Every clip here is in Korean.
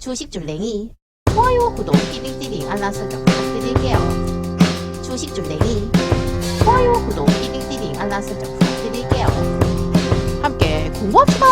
주식줄랭이 좋아요, 구독, 띠링띠링 알람 설정 부탁드릴게요. 주식줄랭이 좋아요, 구독, 띠링띠링 알람 설정 부탁드릴게요. 함께 공부합시다.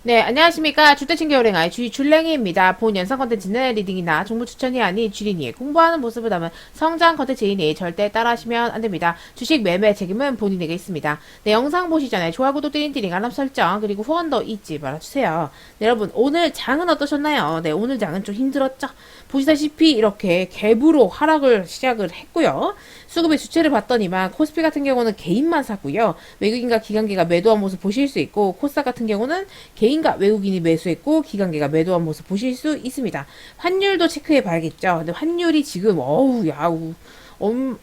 네, 안녕하십니까. 주택친교랭아의 주줄랭이입니다. 본 영상 컨텐츠는 리딩이나 정보 추천이 아닌 주린이의 공부하는 모습을 담은 성장 컨텐츠이니 절대 따라하시면 안됩니다. 주식 매매 책임은 본인에게 있습니다. 네, 영상 보시기 전에 좋아요, 구독, 띠링띠링, 알람 설정, 그리고 후원도 잊지 말아주세요. 네, 여러분, 오늘 장은 어떠셨나요? 네, 오늘 장은 좀 힘들었죠? 보시다시피 이렇게 갭으로 하락을 시작을 했고요. 수급의 주체를 봤더니만 코스피 같은 경우는 개인만 샀고요. 외국인과 기관계가 매도한 모습 보실 수 있고, 코스닥 같은 경우는 개인과 외국인이 매수했고 기관계가 매도한 모습 보실 수 있습니다. 환율도 체크해 봐야겠죠. 근데 환율이 지금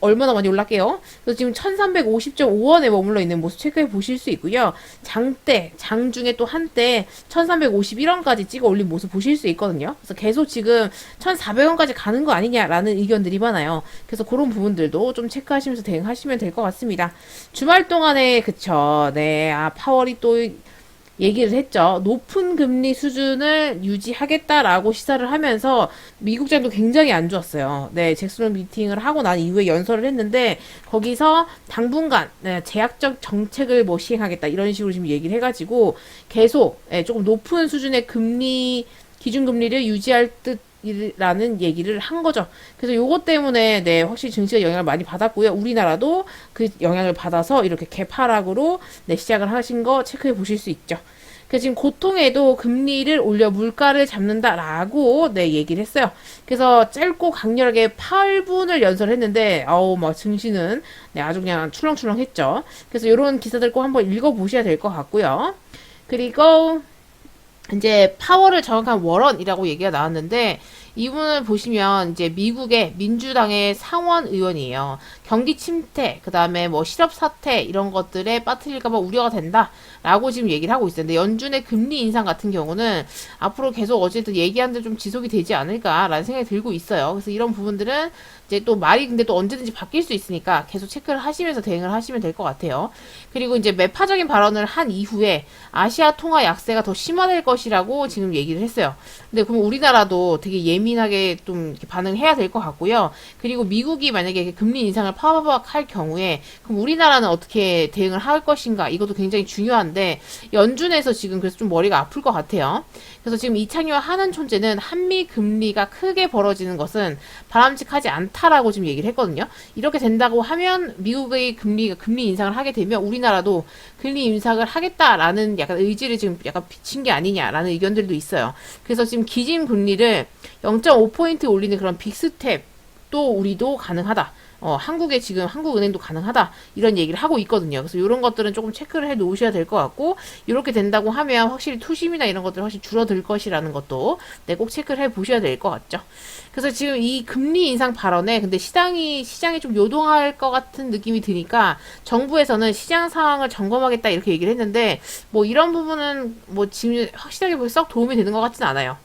얼마나 많이 올랐게요. 그래서 지금 1350.5원에 머물러 있는 모습 체크해 보실 수 있고요. 장중에 또 한때 1351원까지 찍어 올린 모습 보실 수 있거든요. 그래서 계속 지금 1400원까지 가는 거 아니냐라는 의견들이 많아요. 그래서 그런 부분들도 좀 체크하시면서 대응하시면 될 것 같습니다. 주말 동안에 그쵸. 네, 파월이 또 얘기를 했죠. 높은 금리 수준을 유지하겠다라고 시사를 하면서 미국장도 굉장히 안 좋았어요. 네, 잭슨 미팅을 하고 난 이후에 연설을 했는데 거기서 당분간 제약적 정책을 뭐 시행하겠다 이런 식으로 지금 얘기를 해가지고 계속 조금 높은 수준의 기준금리를 유지할 듯 라는 얘기를 한 거죠. 그래서 요것 때문에 확실히 증시가 영향을 많이 받았고요. 우리나라도 그 영향을 받아서 이렇게 갭 하락으로 시작을 하신 거 체크해 보실 수 있죠. 그래서 지금 고통에도 금리를 올려 물가를 잡는다라고 얘기를 했어요. 그래서 짧고 강렬하게 8분을 연설했는데 막 증시는 아주 그냥 출렁출렁했죠. 그래서 이런 기사들 꼭 한번 읽어보셔야 될 것 같고요. 그리고 이제 파월을 정확한 워런이라고 얘기가 나왔는데 이분을 보시면 이제 미국의 민주당의 상원 의원이에요. 경기 침체, 그 다음에 뭐 실업 사태 이런 것들에 빠뜨릴까봐 우려가 된다라고 지금 얘기를 하고 있어요. 근데 연준의 금리 인상 같은 경우는 앞으로 계속 어쨌든 얘기하는 데 좀 지속이 되지 않을까라는 생각이 들고 있어요. 그래서 이런 부분들은 이제 또 말이 근데 또 언제든지 바뀔 수 있으니까 계속 체크를 하시면서 대응을 하시면 될 것 같아요. 그리고 이제 매파적인 발언을 한 이후에 아시아 통화 약세가 더 심화될 것이라고 지금 얘기를 했어요. 근데 그럼 우리나라도 되게 예민하게 좀 이렇게 반응해야 될 것 같고요. 그리고 미국이 만약에 금리 인상을 파박파박 할 경우에 그럼 우리나라는 어떻게 대응을 할 것인가 이것도 굉장히 중요한데 연준에서 지금 그래서 좀 머리가 아플 것 같아요. 그래서 지금 이창용 하는 존재는 한미 금리가 크게 벌어지는 것은 바람직하지 않다라고 지금 얘기를 했거든요. 이렇게 된다고 하면 미국의 금리 인상을 하게 되면 우리나라도 금리 인상을 하겠다라는 약간 의지를 지금 약간 비친 게 아니냐라는 의견들도 있어요. 그래서 지금 기준금리를 0.5포인트 올리는 그런 빅스텝도 우리도 가능하다. 한국에 지금 한국은행도 가능하다 이런 얘기를 하고 있거든요. 그래서 이런 것들은 조금 체크를 해 놓으셔야 될 것 같고 이렇게 된다고 하면 확실히 투심이나 이런 것들 훨씬 줄어들 것이라는 것도 꼭 체크를 해 보셔야 될 것 같죠. 그래서 지금 이 금리 인상 발언에 근데 시장이 좀 요동할 것 같은 느낌이 드니까 정부에서는 시장 상황을 점검하겠다 이렇게 얘기를 했는데 뭐 이런 부분은 뭐 지금 확실하게 썩 도움이 되는 것 같진 않아요.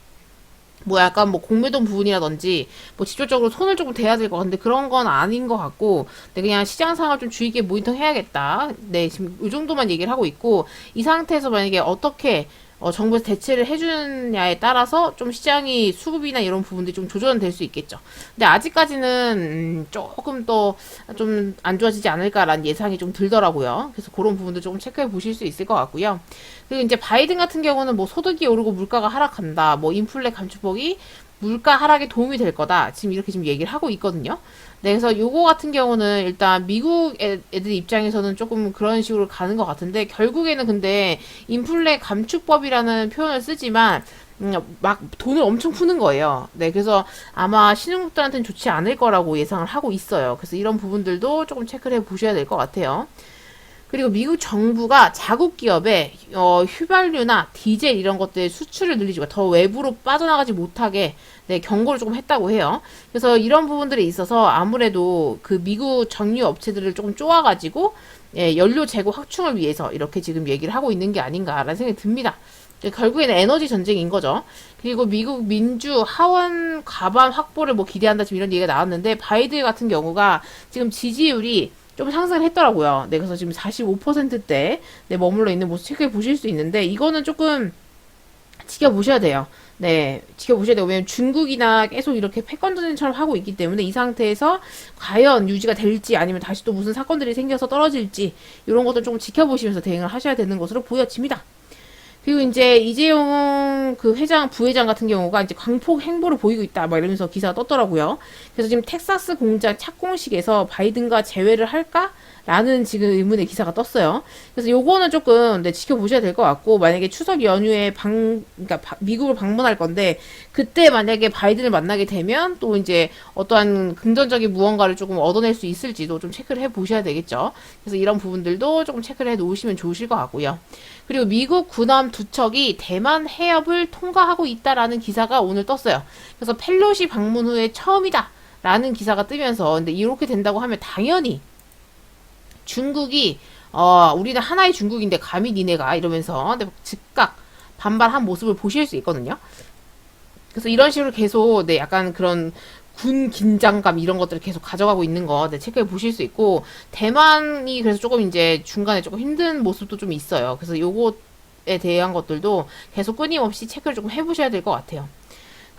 뭐 약간 뭐 공매도 부분이라든지 뭐 직접적으로 손을 조금 대야 될 것 같은데 그런 건 아닌 것 같고 그냥 시장 상황을 좀 주의 깊게 모니터 해야겠다. 지금 이 정도만 얘기를 하고 있고 이 상태에서 만약에 어떻게 정부에서 대체를 해주느냐에 따라서 좀 시장이 수급이나 이런 부분들이 좀 조정될 수 있겠죠. 근데 아직까지는 조금 더 좀 안 좋아지지 않을까라는 예상이 좀 들더라고요. 그래서 그런 부분도 조금 체크해 보실 수 있을 것 같고요. 그리고 이제 바이든 같은 경우는 뭐 소득이 오르고 물가가 하락한다, 뭐 인플레 감축법이 물가 하락에 도움이 될 거다. 지금 이렇게 지금 얘기를 하고 있거든요. 네, 그래서 요거 같은 경우는 일단 미국 애들 입장에서는 조금 그런 식으로 가는 것 같은데 결국에는 근데 인플레 감축법이라는 표현을 쓰지만 막 돈을 엄청 푸는 거예요. 네, 그래서 아마 신흥국들한테는 좋지 않을 거라고 예상을 하고 있어요. 그래서 이런 부분들도 조금 체크를 해 보셔야 될 것 같아요. 그리고 미국 정부가 자국 기업에 휘발유나 디젤 이런 것들의 수출을 늘리지 더 외부로 빠져나가지 못하게 경고를 조금 했다고 해요. 그래서 이런 부분들에 있어서 아무래도 그 미국 정유 업체들을 조금 쪼아가지고 연료 재고 확충을 위해서 이렇게 지금 얘기를 하고 있는 게 아닌가라는 생각이 듭니다. 결국에는 에너지 전쟁인 거죠. 그리고 미국 민주 하원 과반 확보를 뭐 기대한다 지금 이런 얘기가 나왔는데 바이든 같은 경우가 지금 지지율이 좀 상승을 했더라고요. 그래서 지금 45%대 머물러 있는 모습 체크해 보실 수 있는데 이거는 조금 지켜보셔야 돼요. 네, 지켜보셔야 돼요. 왜냐면 중국이나 계속 이렇게 패권전쟁처럼 하고 있기 때문에 이 상태에서 과연 유지가 될지 아니면 다시 또 무슨 사건들이 생겨서 떨어질지 이런 것들 조금 지켜보시면서 대응을 하셔야 되는 것으로 보여집니다. 그리고 이제 이재용 그 회장, 부회장 같은 경우가 이제 광폭 행보를 보이고 있다, 막 이러면서 기사가 떴더라고요. 그래서 지금 텍사스 공장 착공식에서 바이든과 재회를 할까? 라는 지금 의문의 기사가 떴어요. 그래서 요거는 조금 네, 지켜보셔야 될 것 같고, 만약에 추석 연휴에 그러니까 미국을 방문할 건데, 그때 만약에 바이든을 만나게 되면 또 이제 어떠한 긍정적인 무언가를 조금 얻어낼 수 있을지도 좀 체크를 해 보셔야 되겠죠. 그래서 이런 부분들도 조금 체크를 해 놓으시면 좋으실 것 같고요. 그리고 미국 군함 두 척이 대만 해협을 통과하고 있다라는 기사가 오늘 떴어요. 그래서 펠로시 방문 후에 처음이다 라는 기사가 뜨면서, 근데 이렇게 된다고 하면 당연히 중국이 우리는 하나의 중국인데 감히 니네가 이러면서 즉각 반발한 모습을 보실 수 있거든요. 그래서 이런 식으로 계속 네, 약간 그런 군 긴장감 이런 것들을 계속 가져가고 있는 거 네, 체크해 보실 수 있고, 대만이 그래서 조금 이제 중간에 조금 힘든 모습도 좀 있어요. 그래서 요것에 대한 것들도 계속 끊임없이 체크를 조금 해보셔야 될 것 같아요.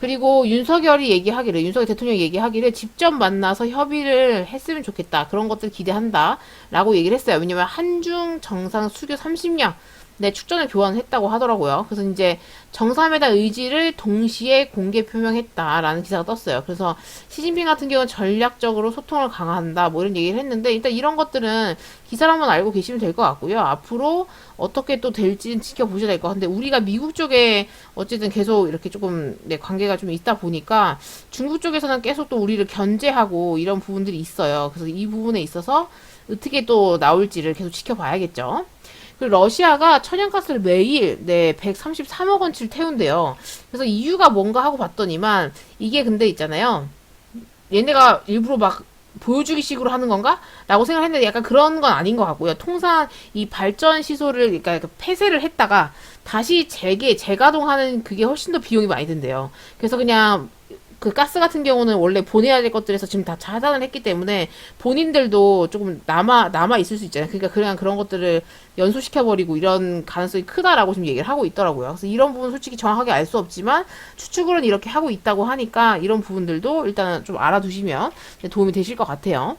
그리고 윤석열 대통령이 얘기하기를 직접 만나서 협의를 했으면 좋겠다. 그런 것들 기대한다. 라고 얘기를 했어요. 왜냐면 한중 정상 수교 30년 네, 축전을 교환했다고 하더라고요. 그래서 이제 정상회담 의지를 동시에 공개 표명했다라는 기사가 떴어요. 그래서 시진핑 같은 경우는 전략적으로 소통을 강화한다 뭐 이런 얘기를 했는데, 일단 이런 것들은 기사로만 알고 계시면 될 것 같고요. 앞으로 어떻게 또 될지는 지켜보셔야 될 것 같은데, 우리가 미국 쪽에 어쨌든 계속 이렇게 조금 네, 관계가 좀 있다 보니까 중국 쪽에서는 계속 또 우리를 견제하고 이런 부분들이 있어요. 그래서 이 부분에 있어서 어떻게 또 나올지를 계속 지켜봐야겠죠. 그리고 러시아가 천연가스를 매일 네 133억 원치를 태운대요. 그래서 이유가 뭔가 하고 봤더니만, 이게 근데 있잖아요. 얘네가 일부러 막 보여주기 식으로 하는 건가? 라고 생각했는데 약간 그런 건 아닌 것 같고요. 통상 이 발전 시설을 그러니까 폐쇄를 했다가 다시 재가동하는 그게 훨씬 더 비용이 많이 든대요. 그래서 그냥 그 가스 같은 경우는 원래 보내야 될 것들에서 지금 다 차단을 했기 때문에 본인들도 조금 남아 있을 수 있잖아요. 그러니까 그냥 그런 것들을 연소시켜버리고 이런 가능성이 크다라고 지금 얘기를 하고 있더라고요. 그래서 이런 부분 솔직히 정확하게 알 수 없지만 추측으로는 이렇게 하고 있다고 하니까 이런 부분들도 일단은 좀 알아두시면 도움이 되실 것 같아요.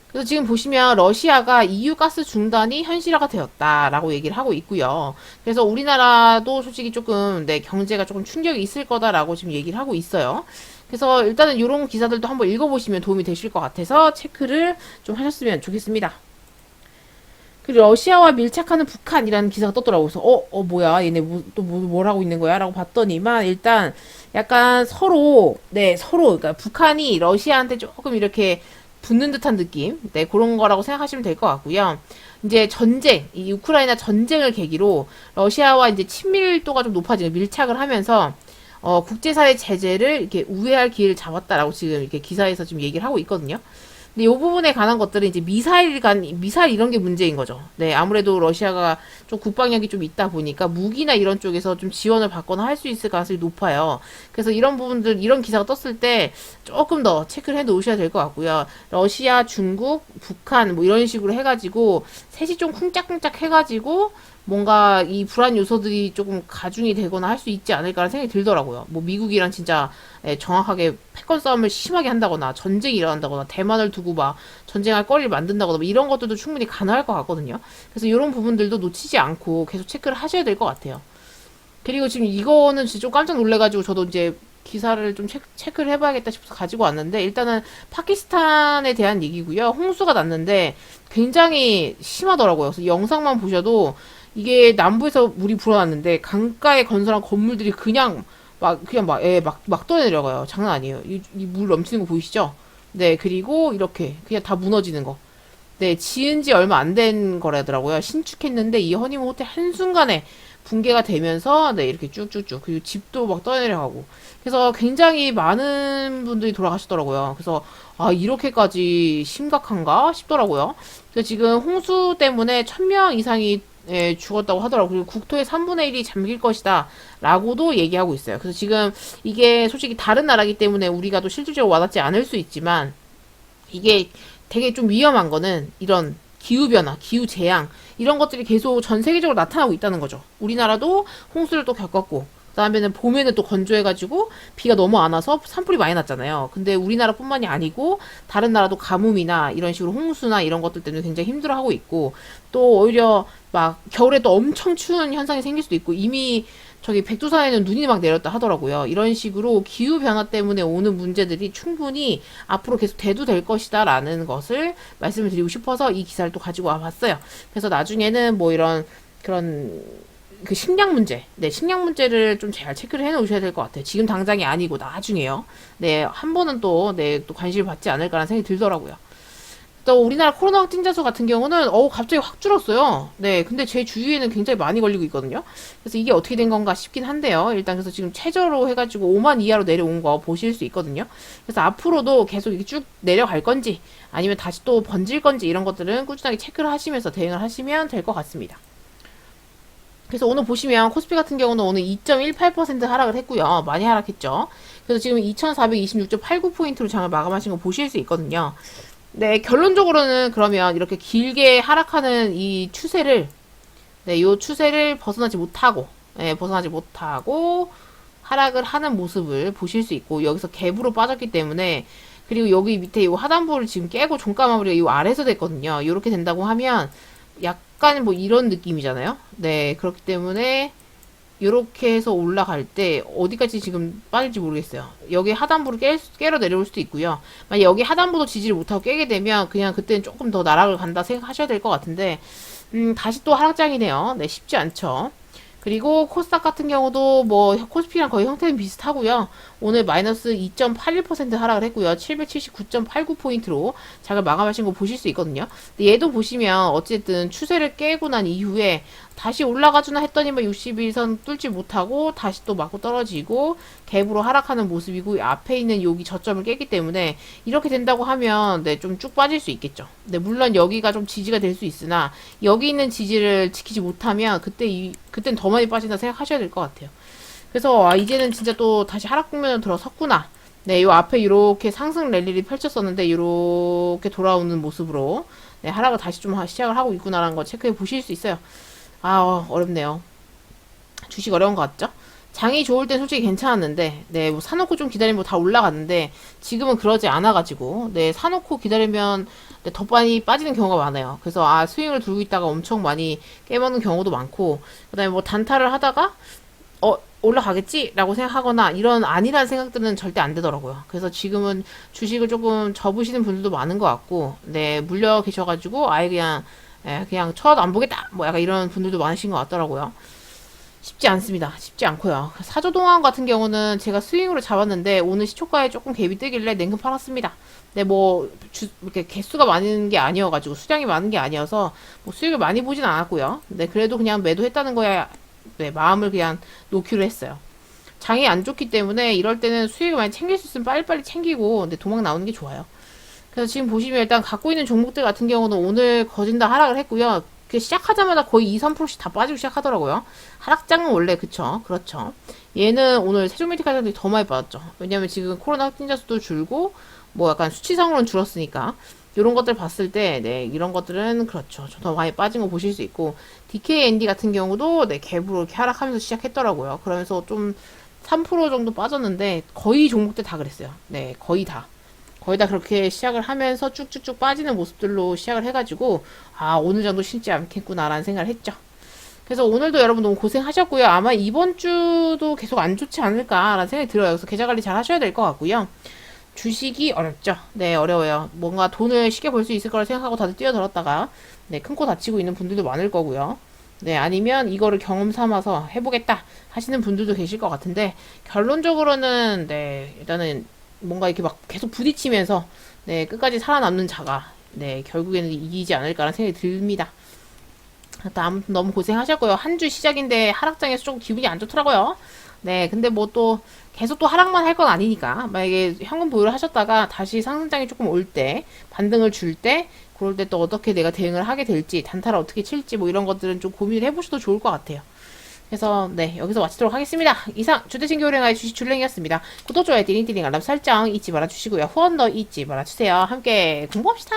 그래서 지금 보시면 러시아가 EU 가스 중단이 현실화가 되었다라고 얘기를 하고 있고요. 그래서 우리나라도 솔직히 조금 네, 경제가 조금 충격이 있을 거다라고 지금 얘기를 하고 있어요. 그래서 일단은 이런 기사들도 한번 읽어보시면 도움이 되실 것 같아서 체크를 좀 하셨으면 좋겠습니다. 그리고 러시아와 밀착하는 북한이라는 기사가 떴더라고요. 그래서 뭐야, 얘네 뭘 하고 있는 거야? 라고 봤더니만, 일단 약간 서로 그러니까 북한이 러시아한테 조금 이렇게 붙는 듯한 느낌, 네, 그런 거라고 생각하시면 될 것 같고요. 이제 이 우크라이나 전쟁을 계기로 러시아와 이제 친밀도가 좀 높아지는, 밀착을 하면서 국제사회 제재를 이렇게 우회할 기회를 잡았다라고 지금 이렇게 기사에서 지금 얘기를 하고 있거든요. 근데 이 부분에 관한 것들은 이제 미사일 이런 게 문제인 거죠. 네, 아무래도 러시아가 좀 국방력이 좀 있다 보니까 무기나 이런 쪽에서 좀 지원을 받거나 할 수 있을 가능성이 높아요. 그래서 이런 부분들, 이런 기사가 떴을 때 조금 더 체크를 해 놓으셔야 될 것 같고요. 러시아, 중국, 북한 뭐 이런 식으로 해가지고 셋이 좀 쿵짝쿵짝 해가지고 뭔가 이 불안 요소들이 조금 가중이 되거나 할 수 있지 않을까라는 생각이 들더라고요. 뭐 미국이랑 진짜 정확하게 패권 싸움을 심하게 한다거나 전쟁이 일어난다거나 대만을 두고 막 전쟁할 거리를 만든다거나 뭐 이런 것들도 충분히 가능할 것 같거든요. 그래서 이런 부분들도 놓치지 않고 계속 체크를 하셔야 될 것 같아요. 그리고 지금 이거는 진짜 좀 깜짝 놀래가지고 저도 이제 기사를 좀 체크를 해봐야겠다 싶어서 가지고 왔는데, 일단은 파키스탄에 대한 얘기고요. 홍수가 났는데 굉장히 심하더라고요. 그래서 영상만 보셔도 이게 남부에서 물이 불어났는데 강가에 건설한 건물들이 그냥 막 떠내려가요. 장난 아니에요. 이 물 넘치는 거 보이시죠? 네, 그리고 이렇게 그냥 다 무너지는 거. 네, 지은 지 얼마 안 된 거라더라고요. 신축했는데 이 허니문 호텔 한순간에 붕괴가 되면서 네, 이렇게 쭉쭉쭉, 그리고 집도 막 떠내려가고, 그래서 굉장히 많은 분들이 돌아가시더라고요. 그래서 이렇게까지 심각한가 싶더라고요. 그래서 지금 홍수 때문에 1000명 이상이 죽었다고 하더라고요. 그리고 국토의 3분의 1이 잠길 것이다 라고도 얘기하고 있어요. 그래서 지금 이게 솔직히 다른 나라기 때문에 우리가 또 실질적으로 와닿지 않을 수 있지만, 이게 되게 좀 위험한 거는 이런 기후변화, 기후재앙 이런 것들이 계속 전 세계적으로 나타나고 있다는 거죠. 우리나라도 홍수를 또 겪었고, 그다음에는 봄에는 또 건조해가지고 비가 너무 안 와서 산불이 많이 났잖아요. 근데 우리나라뿐만이 아니고 다른 나라도 가뭄이나 이런 식으로 홍수나 이런 것들 때문에 굉장히 힘들어하고 있고 또 오히려 막 겨울에 또 엄청 추운 현상이 생길 수도 있고 이미 저기 백두산에는 눈이 막 내렸다 하더라고요. 이런 식으로 기후 변화 때문에 오는 문제들이 충분히 앞으로 계속 대두될 것이다라는 것을 말씀을 드리고 싶어서 이 기사를 또 가지고 와봤어요. 그래서 나중에는 뭐 이런 그런 그 식량 문제, 네, 식량 문제를 좀 잘 체크를 해 놓으셔야 될 것 같아요. 지금 당장이 아니고 나중에요. 네, 한 번은 또, 네, 또 관심을 받지 않을까라는 생각이 들더라고요. 또 우리나라 코로나 확진자 수 같은 경우는 갑자기 확 줄었어요. 네, 근데 제 주위에는 굉장히 많이 걸리고 있거든요. 그래서 이게 어떻게 된 건가 싶긴 한데요. 일단 그래서 지금 최저로 해가지고 5만 이하로 내려온 거 보실 수 있거든요. 그래서 앞으로도 계속 이렇게 쭉 내려갈 건지 아니면 다시 또 번질 건지 이런 것들은 꾸준하게 체크를 하시면서 대응을 하시면 될 것 같습니다. 그래서 오늘 보시면 코스피 같은 경우는 오늘 2.18% 하락을 했고요. 많이 하락했죠. 그래서 지금 2426.89포인트로 장을 마감하신 거 보실 수 있거든요. 네, 결론적으로는 그러면 이렇게 길게 하락하는 이 추세를, 네, 요 추세를 벗어나지 못하고, 네, 벗어나지 못하고 하락을 하는 모습을 보실 수 있고, 여기서 갭으로 빠졌기 때문에, 그리고 여기 밑에 이 하단부를 지금 깨고 종가 마무리가 이 아래에서 됐거든요. 이렇게 된다고 하면 약간 뭐 이런 느낌이잖아요. 네, 그렇기 때문에 요렇게 해서 올라갈 때 어디까지 지금 빠질지 모르겠어요. 여기 하단부를 깨러 내려올 수도 있고요. 만약 여기 하단부도 지지를 못하고 깨게 되면 그냥 그때는 조금 더 나락을 간다 생각하셔야 될 것 같은데 다시 또 하락장이네요. 네, 쉽지 않죠. 그리고 코스닥 같은 경우도 뭐 코스피랑 거의 형태는 비슷하고요. 오늘 마이너스 2.81% 하락을 했고요. 779.89포인트로 장을 마감하신 거 보실 수 있거든요. 근데 얘도 보시면 어쨌든 추세를 깨고 난 이후에 다시 올라가주나 했더니 뭐 61선 뚫지 못하고 다시 또 맞고 떨어지고 갭으로 하락하는 모습이고 앞에 있는 여기 저점을 깨기 때문에 이렇게 된다고 하면 네, 좀 쭉 빠질 수 있겠죠. 네, 물론 여기가 좀 지지가 될 수 있으나 여기 있는 지지를 지키지 못하면 그땐 더 많이 빠진다 생각하셔야 될 것 같아요. 그래서 이제는 진짜 또 다시 하락 국면으로 들어섰구나. 네, 요 앞에 이렇게 상승 랠리를 펼쳤었는데 이렇게 돌아오는 모습으로 네, 하락을 다시 좀 시작을 하고 있구나라는 거 체크해 보실 수 있어요. 어렵네요. 주식 어려운 것 같죠? 장이 좋을 땐 솔직히 괜찮았는데, 네, 뭐 사놓고 좀 기다리면 뭐 다 올라갔는데, 지금은 그러지 않아가지고, 네, 사놓고 기다리면 네, 더 많이 빠지는 경우가 많아요. 그래서, 스윙을 들고 있다가 엄청 많이 깨먹는 경우도 많고, 그 다음에 뭐 단타를 하다가, 올라가겠지? 라고 생각하거나, 이런 아니라는 생각들은 절대 안 되더라고요. 그래서 지금은 주식을 조금 접으시는 분들도 많은 것 같고, 네, 물려 계셔가지고, 아예 그냥 쳐도 안 보겠다. 뭐 약간 이런 분들도 많으신 것 같더라고요. 쉽지 않습니다. 쉽지 않고요. 사조동항 같은 경우는 제가 스윙으로 잡았는데 오늘 시초가에 조금 갭이 뜨길래 냉큼 팔았습니다. 네, 뭐 이렇게 개수가 많은 게 아니어가지고 수량이 많은 게 아니어서 뭐 수익을 많이 보진 않았고요. 네, 그래도 그냥 매도했다는 거에 네, 마음을 그냥 놓기로 했어요. 장이 안 좋기 때문에 이럴 때는 수익을 많이 챙길 수 있으면 빨리빨리 챙기고 네, 도망 나오는 게 좋아요. 그래서 지금 보시면 일단 갖고 있는 종목들 같은 경우는 오늘 거진다 하락을 했고요. 시작하자마자 거의 2, 3%씩 다 빠지고 시작하더라고요. 하락장은 원래 그렇죠. 얘는 오늘 세종메디칼들이 더 많이 빠졌죠. 왜냐면 지금 코로나 확진자 수도 줄고 뭐 약간 수치상으로는 줄었으니까 이런 것들 봤을 때 네, 이런 것들은 그렇죠. 더 많이 빠진 거 보실 수 있고 DKND 같은 경우도 네, 갭으로 이렇게 하락하면서 시작했더라고요. 그러면서 좀 3% 정도 빠졌는데 거의 종목들 다 그랬어요. 네, 거의 다 그렇게 시작을 하면서 쭉쭉쭉 빠지는 모습들로 시작을 해가지고 오늘 정도 쉽지 않겠구나라는 생각을 했죠. 그래서 오늘도 여러분 너무 고생하셨고요. 아마 이번 주도 계속 안 좋지 않을까라는 생각이 들어요. 그래서 계좌 관리 잘 하셔야 될 것 같고요. 주식이 어렵죠. 네, 어려워요. 뭔가 돈을 쉽게 벌 수 있을 거라 생각하고 다들 뛰어들었다가 네, 큰 코 다치고 있는 분들도 많을 거고요. 네, 아니면 이거를 경험 삼아서 해보겠다 하시는 분들도 계실 것 같은데 결론적으로는 네, 일단은 뭔가 이렇게 막 계속 부딪히면서 네, 끝까지 살아남는 자가 네, 결국에는 이기지 않을까라는 생각이 듭니다. 아무튼 너무 고생하셨고요. 한 주 시작인데 하락장에서 조금 기분이 안 좋더라고요. 네, 근데 뭐 또 계속 또 하락만 할 건 아니니까 만약에 현금 보유를 하셨다가 다시 상승장이 조금 올 때 반등을 줄 때 그럴 때 또 어떻게 내가 대응을 하게 될지 단타를 어떻게 칠지 뭐 이런 것들은 좀 고민을 해보셔도 좋을 것 같아요. 그래서 네, 여기서 마치도록 하겠습니다. 이상 주대신 교령아의 주식 줄랭이었습니다. 구독, 좋아요, 띠링띠링 알람 설정 잊지 말아주시고요. 후원도 잊지 말아주세요. 함께 공부합시다.